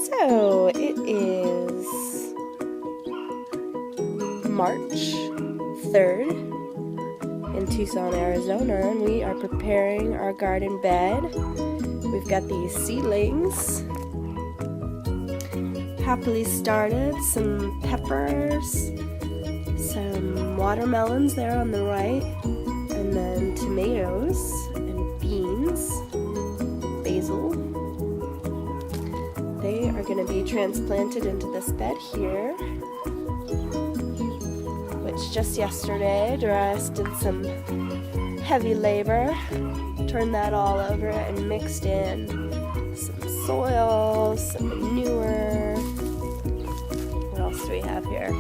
So it is March 3rd in Tucson, Arizona, and we are preparing our garden bed. We've got these seedlings happily started, some peppers, some watermelons there on the right, and then tomatoes and beans, basil. They are going to be transplanted into this bed here, which just yesterday Darius did some heavy labor, turned that all over and mixed in some soil, some manure. What else do we have here?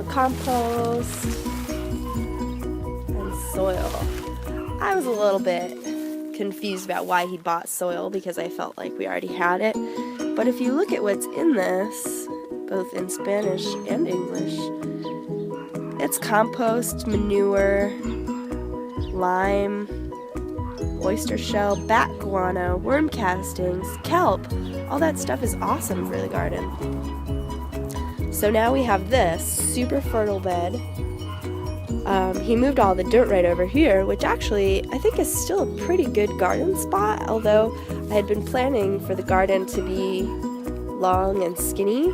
Compost and soil. I was a little bit confused about why he bought soil because I felt like we already had it. But if you look at what's in this, both in Spanish and English, it's compost, manure, lime, oyster shell, bat guano, worm castings, kelp. All that stuff is awesome for the garden. So now we have this super fertile bed. He moved all the dirt right over here, which actually I think is still a pretty good garden spot, although I had been planning for the garden to be long and skinny,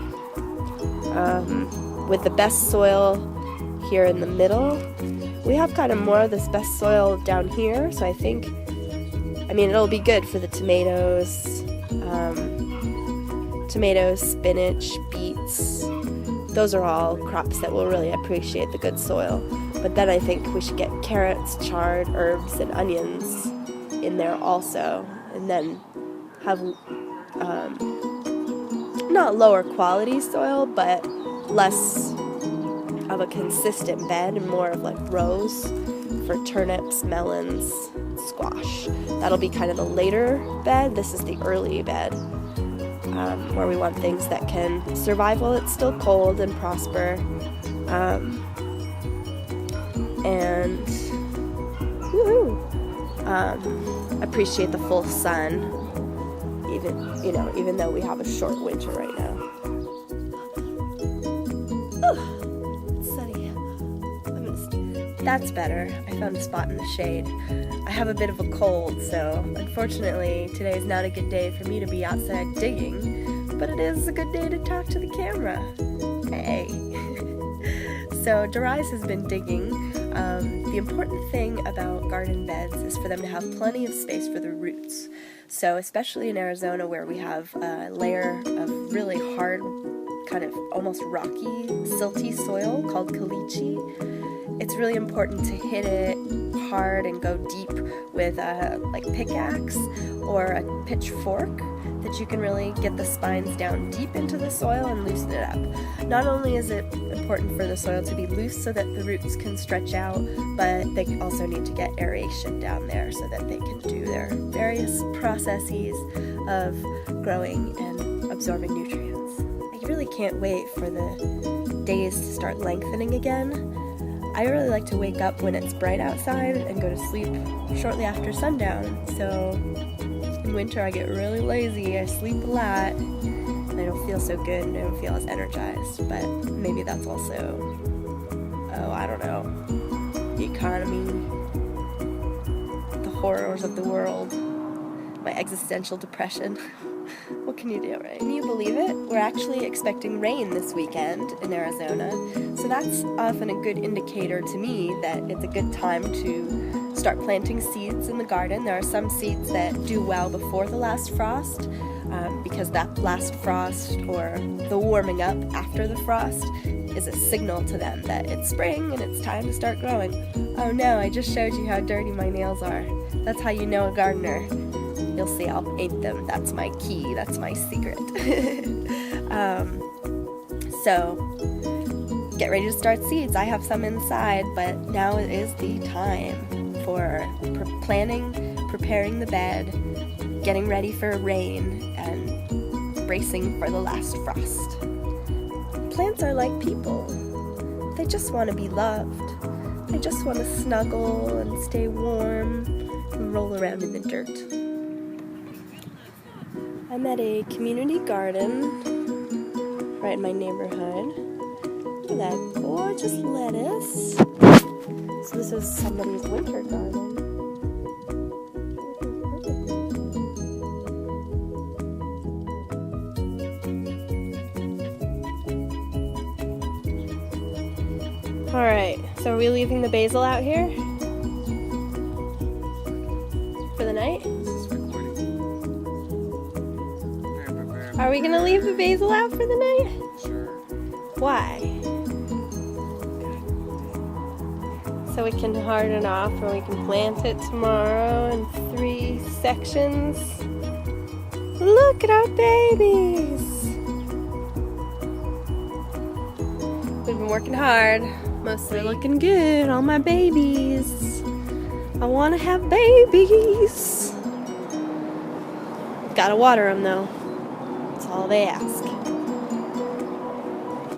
with the best soil here in the middle. We have kind of more of this best soil down here, so I mean, it'll be good for the tomatoes, spinach, beets. Those are all crops that will really appreciate the good soil. But then I think we should get carrots, chard, herbs, and onions in there also, and then have not lower quality soil, but less of a consistent bed and more of like rows for turnips, melons, squash. That'll be kind of the later bed. This is the early bed, where we want things that can survive while it's still cold and prosper, and appreciate the full sun, even though we have a short winter right now. It's sunny. That's better. I found a spot in the shade. I have a bit of a cold, so unfortunately today is not a good day for me to be outside digging, but it is a good day to talk to the camera. Hey. So Darius has been digging. The important thing about garden beds is for them to have plenty of space for the roots. So especially in Arizona, where we have a layer of really hard, kind of almost rocky, silty soil called caliche, it's really important to hit it hard and go deep with a pickaxe or a pitchfork, that you can really get the spines down deep into the soil and loosen it up. Not only is it important for the soil to be loose so that the roots can stretch out, but they also need to get aeration down there so that they can do their various processes of growing and absorbing nutrients. I really can't wait for the days to start lengthening again. I really like to wake up when it's bright outside and go to sleep shortly after sundown. So in winter I get really lazy, I sleep a lot, and I don't feel so good and I don't feel as energized. But maybe that's also, I don't know, the economy, the horrors of the world, my existential depression. What can you do, right? Can you believe it? We're actually expecting rain this weekend in Arizona, so that's often a good indicator to me that it's a good time to start planting seeds in the garden. There are some seeds that do well before the last frost, because that last frost, or the warming up after the frost, is a signal to them that it's spring and it's time to start growing. Oh no, I just showed you how dirty my nails are. That's how you know a gardener. You'll see I'll paint them. That's my key. That's my secret. So get ready to start seeds. I have some inside, but now it is the time for planning, preparing the bed, getting ready for rain, and bracing for the last frost. Plants are like people. They just want to be loved. They just want to snuggle and stay warm and roll around in the dirt. I I'm at a community garden right in my neighborhood. Look at that gorgeous lettuce. So this is somebody's winter garden. Alright, so are we leaving the basil out here? For the night? Are we gonna leave the basil out for the night? Sure. Why? So we can harden off and we can plant it tomorrow in 3 sections. Look at our babies! We've been working hard. Mostly looking good, all my babies. I wanna have babies. Gotta water them though. That's all they ask.